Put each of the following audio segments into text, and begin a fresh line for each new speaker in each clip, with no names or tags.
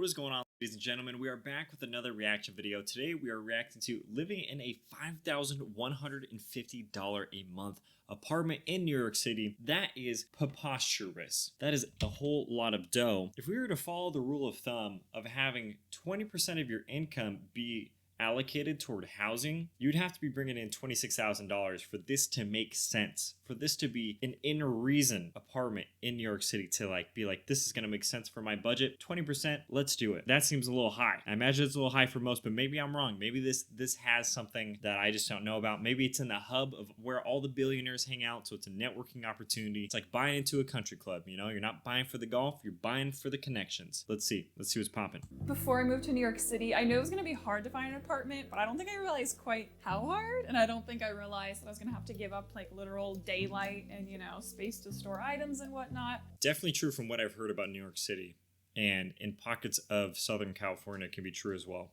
What is going on, ladies and gentlemen? We are back with another reaction video. Today we are reacting to living in a $5,150 a month apartment in New York City. That is preposterous. That is a whole lot of dough. If we were to follow the rule of thumb of having 20% of your income be allocated toward housing, you'd have to be bringing in $26,000 for this to make sense, for this to be an in reason apartment in New York City to be like, this is going to make sense for my budget. 20%, let's do it. That seems a little high. I imagine it's a little high for most, but maybe I'm wrong. Maybe this has something that I just don't know about. Maybe it's in the hub of where all the billionaires hang out, so it's a networking opportunity. It's like buying into a country club, you know? You're not buying for the golf, you're buying for the connections. Let's see what's popping.
Before I moved to New York City, I knew it was going to be hard to find an apartment, but I don't think I realized quite how hard, and I don't think I realized that I was going to have to give up like literal daylight and, you know, space to store items and whatnot.
Definitely true from what I've heard about New York City, and in pockets of Southern California it can be true as well.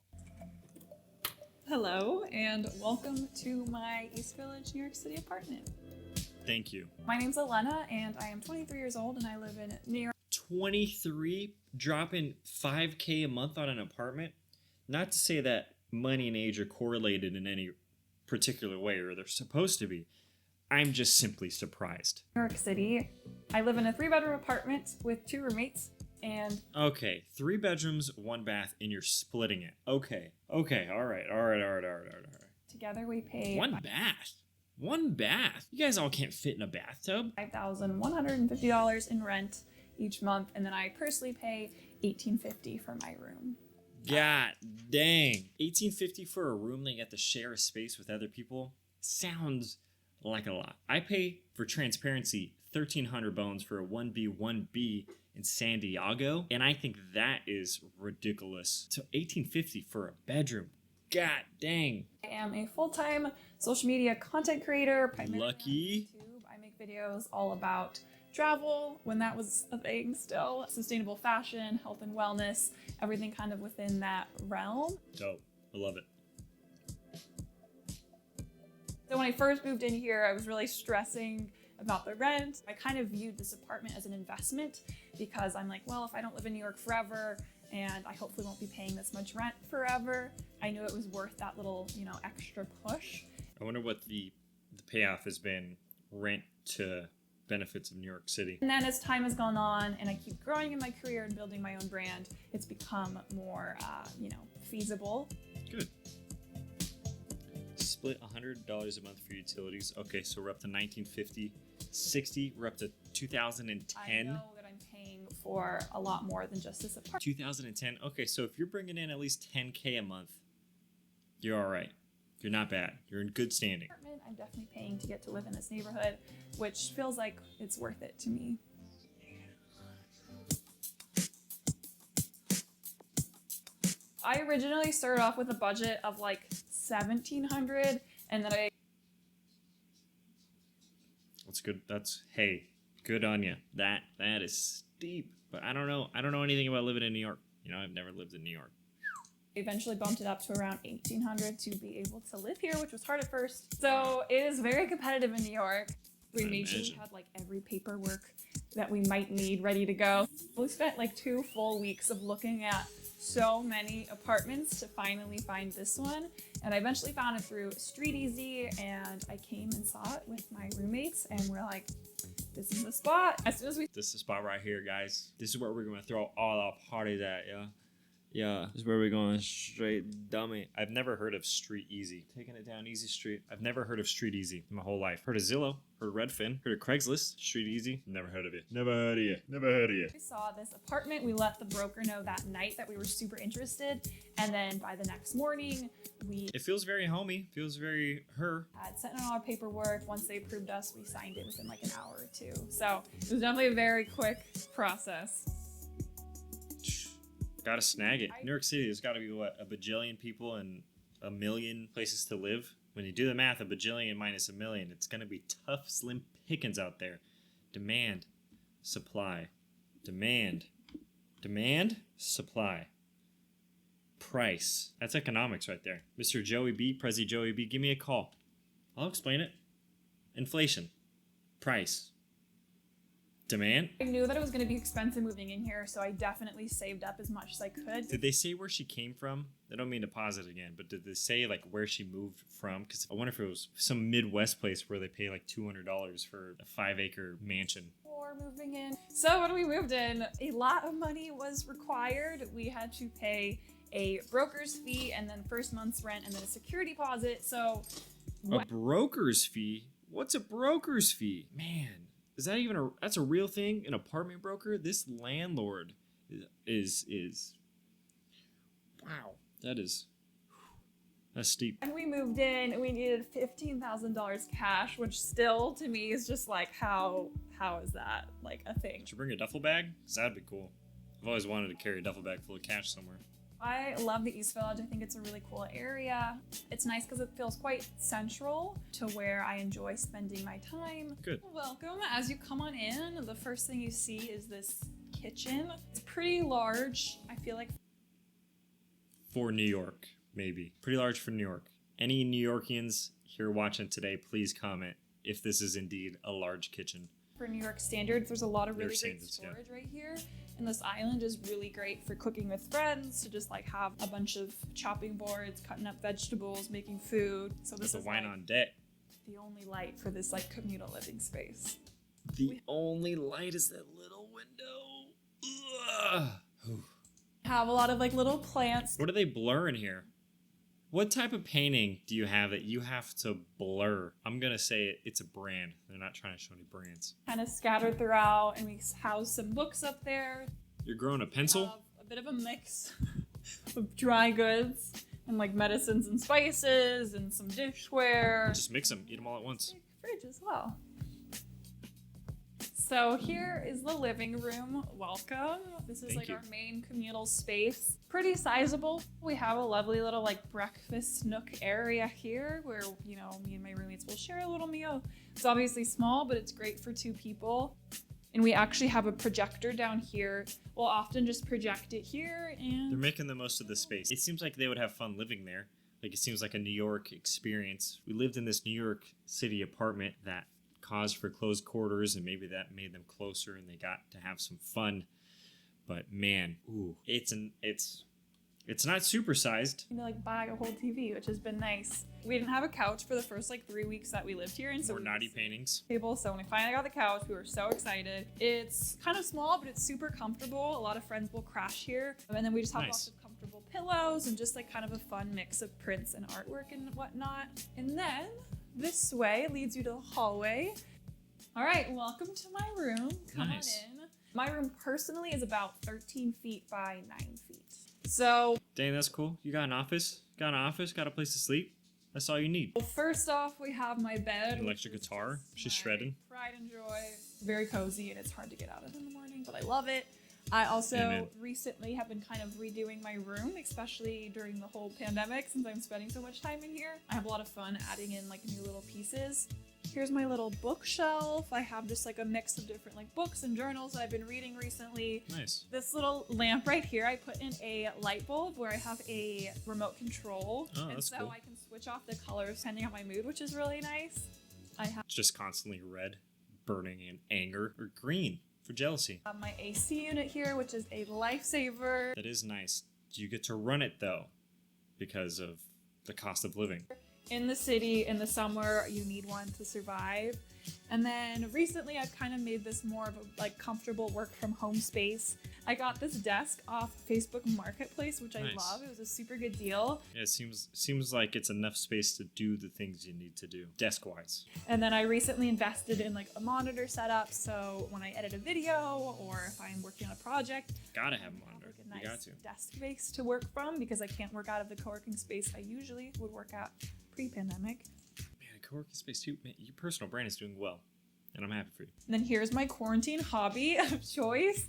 Hello, and welcome to my East Village, New York City apartment.
Thank you.
My name's Elena, and I am 23 years old, and I live in New York.
23? Dropping $5K a month on an apartment? Not to say that money and age are correlated in any particular way, or they're supposed to be. I'm just simply surprised.
New York City. I live in a 3-bedroom apartment with 2 roommates, and...
Okay, 3 bedrooms, 1 bath, and you're splitting it. Okay, all right.
Together we pay...
1 bath? 1 bath? You guys all can't fit in a bathtub?
$5,150 in rent each month, and then I personally pay $1,850 for my room.
God dang. $1,850 for a room that you have to share a space with other people sounds like a lot. I pay, for transparency, 1,300 bones for a 1B in San Diego, and I think that is ridiculous. So $1,850 for a bedroom. God dang.
I am a full-time social media content creator, primarily
Lucky.
on YouTube. I make videos all about travel, when that was a thing still, sustainable fashion, health and wellness, everything kind of within that realm.
Dope. I love it.
So when I first moved in here, I was really stressing about the rent. I kind of viewed this apartment as an investment because I'm like, well, if I don't live in New York forever and I hopefully won't be paying this much rent forever, I knew it was worth that little, you know, extra push.
I wonder what the payoff has been, rent to benefits of New York City.
And then as time has gone on and I keep growing in my career and building my own brand, it's become more, you know, feasible. Good.
Split $100 a month for utilities. Okay, so we're up to $1,950. 60. We're up to 2010.
I know that I'm paying for a lot more than just this apartment.
2010. Okay, so if you're bringing in at least $10K a month, you're all right. You're not bad. You're in good standing.
I'm definitely paying to get to live in this neighborhood, which feels like it's worth it to me. I originally started off with a budget of like $1,700, and then
That's good. Hey, good on you. That is steep. But I don't know anything about living in New York. You know, I've never lived in New York.
Eventually bumped it up to around $1,800 to be able to live here, which was hard at first. So it is very competitive in New York. We made sure we had like every paperwork that we might need ready to go. We spent like 2 full weeks of looking at so many apartments to finally find this one. And I eventually found it through StreetEasy, and I came and saw it with my roommates, and we're like, this is the spot. As soon as we...
This is the spot right here, guys. This is where we're going to throw all our parties at, yeah? Yeah, this is where we're going straight dummy. I've never heard of StreetEasy. Taking it down easy street. I've never heard of StreetEasy my whole life. Heard of Zillow, heard of Redfin, heard of Craigslist, StreetEasy. Never heard of it. Never heard of you. Never heard of you.
We saw this apartment. We let the broker know that night that we were super interested. And then by the next morning,
It feels very homey. Feels very her.
Had sent in all our paperwork. Once they approved us, we signed it within like an hour or 2. So it was definitely a very quick process.
Gotta snag it. New York City, there's gotta be, what, a bajillion people and a million places to live? When you do the math, a bajillion minus a million, it's gonna be tough, slim pickings out there. Demand, supply. Demand, supply. Price. That's economics right there. Mr. Joey B, Prezi Joey B, give me a call. I'll explain it. Inflation. Price. Demand?
I knew that it was going to be expensive moving in here, so I definitely saved up as much as I could.
Did they say where she came from? I don't mean to pause it again, but did they say like where she moved from? Because I wonder if it was some Midwest place where they pay like $200 for a 5-acre mansion.
Before moving in. So when we moved in, a lot of money was required. We had to pay a broker's fee and then first month's rent and then a security deposit. So
a broker's fee? What's a broker's fee? Man, is that even that's a real thing? An apartment broker? This landlord is wow. That's steep.
When we moved in, we needed $15,000 cash, which still to me is just like, how is that like a thing?
Should you bring a duffel bag? Because that'd be cool. I've always wanted to carry a duffel bag full of cash somewhere.
I love the East Village. I think it's a really cool area. It's nice because it feels quite central to where I enjoy spending my time.
Good.
Welcome. As you come on in, the first thing you see is this kitchen. It's pretty large. I feel like
for New York, maybe. Pretty large for New York. Any New Yorkians here watching today, please comment if this is indeed a large kitchen.
For New York standards, there's a lot of really great storage right here. And this island is really great for cooking with friends, to just like have a bunch of chopping boards, cutting up vegetables, making food. So this is
wine
like
on deck.
The only light for this like communal living space.
The only light is that little window. Ugh.
Have a lot of like little plants.
What are they blurring here? What type of painting do you have that you have to blur? I'm gonna say it's a brand. They're not trying to show any brands.
Kind of scattered throughout, and we house some books up there.
You're growing a pencil?
A bit of a mix of dry goods and like medicines and spices and some dishware.
Just mix them. Eat them all at once.
Fridge as well. So here is the living room. Welcome. This is our main communal space. Pretty sizable. We have a lovely little like breakfast nook area here where, you know, me and my roommates will share a little meal. It's obviously small, but it's great for 2 people. And we actually have a projector down here. We'll often just project it here and...
They're making the most of the space. It seems like they would have fun living there. Like it seems like a New York experience. We lived in this New York City apartment that caused for closed quarters, and maybe that made them closer and they got to have some fun. But man, ooh, it's not supersized.
You know, like buy a whole TV, which has been nice. We didn't have a couch for the first like 3 weeks that we lived here, and so
more naughty paintings.
Table. So when we finally got the couch, we were so excited. It's kind of small, but it's super comfortable. A lot of friends will crash here, and then we just have lots of comfortable pillows and just like kind of a fun mix of prints and artwork and whatnot. And then this way leads you to the hallway. All right, welcome to my room. Come on in. My room personally is about 13 feet by 9 feet. So,
dang, that's cool. You got an office? Got a place to sleep? That's all you need.
Well, first off, we have my bed.
An electric guitar. She's shredding.
Pride and joy. Very cozy, and it's hard to get out of in the morning, but I love it. I also recently have been kind of redoing my room, especially during the whole pandemic, since I'm spending so much time in here. I have a lot of fun adding in like new little pieces. Here's my little bookshelf. I have just like a mix of different like books and journals that I've been reading recently.
Nice.
This little lamp right here, I put in a light bulb where I have a remote control.
Oh, that's cool.
I can switch off the colors depending on my mood, which is really nice.
It's just constantly red, burning in anger, or green for jealousy.
I have my AC unit here, which is a lifesaver.
That is nice. Do you get to run it though? Because of the cost of living.
In the city, in the summer, you need one to survive. And then recently I've kind of made this more of a like comfortable work from home space. I got this desk off Facebook Marketplace, which I love. It was a super good deal.
Yeah, it seems like it's enough space to do the things you need to do, desk-wise.
And then I recently invested in like a monitor setup, so when I edit a video or if I'm working on a project,
gotta have a monitor.
Like a nice
you got to.
desk space to work from because I can't work out of the co-working space I usually would work at pre-pandemic.
Man, a co-working space too. Man, your personal brand is doing well, and I'm happy for you.
And then here's my quarantine hobby of choice.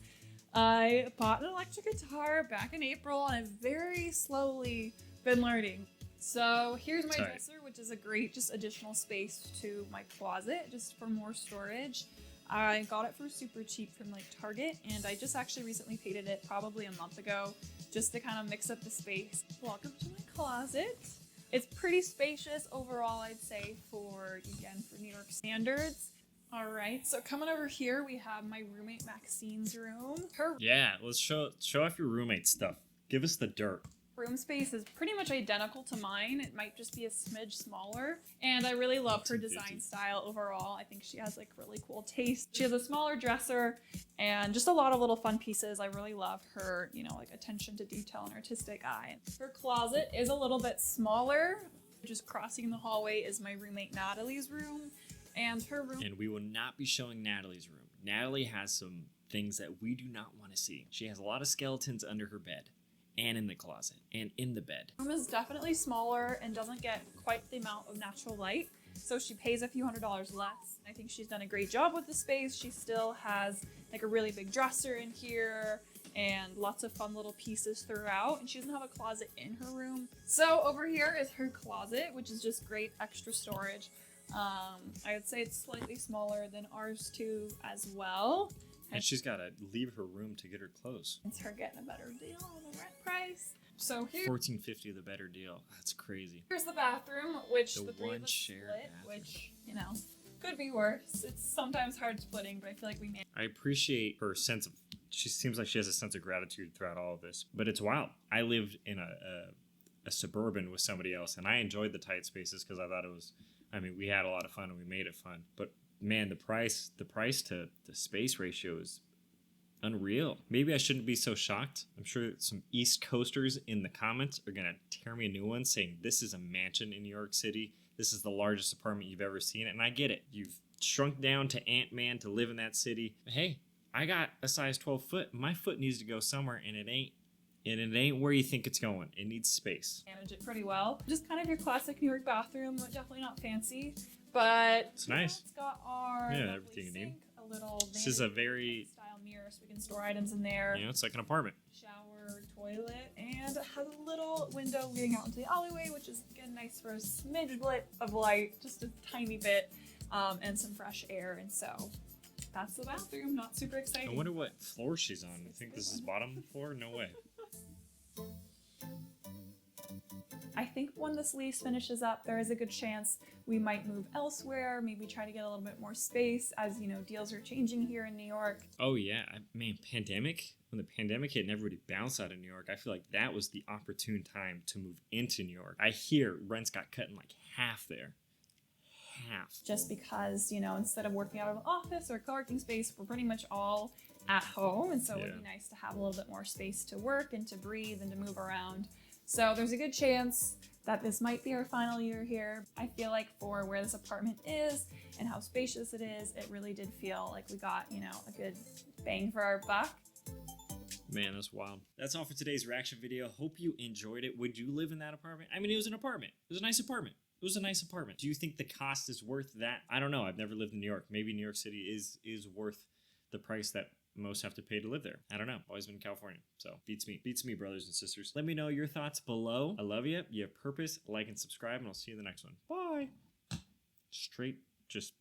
I bought an electric guitar back in April, and I've very slowly been learning. So here's my dresser, which is a great just additional space to my closet, just for more storage. I got it for super cheap from like Target, and I just actually recently painted it probably a month ago, just to kind of mix up the space. Welcome to my closet. It's pretty spacious overall, I'd say, for New York standards. All right, so coming over here, we have my roommate Maxine's room. Her
Yeah, let's show off your roommate stuff. Give us the dirt.
room space is pretty much identical to mine. It might just be a smidge smaller. And I really love her design style overall. I think she has like really cool taste. She has a smaller dresser and just a lot of little fun pieces. I really love her, you know, like attention to detail and artistic eye. Her closet is a little bit smaller. Just crossing the hallway is my roommate Natalie's room. And her room.
And we will not be showing Natalie's room. Natalie has some things that we do not want to see. She has a lot of skeletons under her bed, and in the closet, and in the bed.
Her room is definitely smaller and doesn't get quite the amount of natural light, so she pays a few $100s less. I think she's done a great job with the space. She still has like a really big dresser in here and lots of fun little pieces throughout, and she doesn't have a closet in her room. So over here is her closet, which is just great extra storage. I would say it's slightly smaller than ours too as well.
And she's got to leave her room to get her clothes.
It's her getting a better deal on the rent price. So here,
$14.50 the better deal. That's crazy.
here's the bathroom, which
The
the three of
one
us
shared
split,
bathroom.
which, you know, could be worse. It's sometimes hard splitting, but I feel like we managed.
I appreciate her sense of. She seems like she has a sense of gratitude throughout all of this. But it's wild. I lived in a suburban with somebody else, and I enjoyed the tight spaces because I thought it was. I mean, we had a lot of fun and we made it fun. But man, the price to the space ratio is unreal. Maybe I shouldn't be so shocked. I'm sure some East Coasters in the comments are gonna tear me a new one saying this is a mansion in New York City. This is the largest apartment you've ever seen. And I get it. You've shrunk down to Ant-Man to live in that city. But hey, I got a size 12 foot. My foot needs to go somewhere, and it ain't where you think it's going. It needs space.
Manage it pretty well. Just kind of your classic New York bathroom, definitely not fancy, but
It's nice.
It's got our
Yeah,
lovely
everything you need.
sink, a little
This is a
vanity
very,
style mirror, so we can store items in there.
you know, it's like an apartment.
Shower, toilet, and it has a little window leading out into the alleyway, which is again nice for a smidge of light, just a tiny bit, and some fresh air. And so that's the bathroom. Not super exciting.
I wonder what floor she's on. I think this is bottom floor? No way.
I think when this lease finishes up, there is a good chance we might move elsewhere, maybe try to get a little bit more space as, you know, deals are changing here in New York.
Oh, yeah. Man, pandemic? When the pandemic hit and everybody bounced out of New York, I feel like that was the opportune time to move into New York. I hear rents got cut in like half there. Half.
Just because, you know, instead of working out of an office or co-working space, we're pretty much all at home. And so it would be nice to have a little bit more space to work and to breathe and to move around. So there's a good chance that this might be our final year here. I feel like for where this apartment is and how spacious it is, it really did feel like we got, you know, a good bang for our buck.
Man, that's wild. That's all for today's reaction video. Hope you enjoyed it. Would you live in that apartment? I mean, it was an apartment. It was a nice apartment. It was a nice apartment. Do you think the cost is worth that? I don't know. I've never lived in New York. Maybe New York City is worth the price that most have to pay to live there. I don't know. Always been in California. So beats me, brothers and sisters. Let me know your thoughts below. I love you. You have purpose. Like and subscribe, and I'll see you in the next one. Bye. Straight, just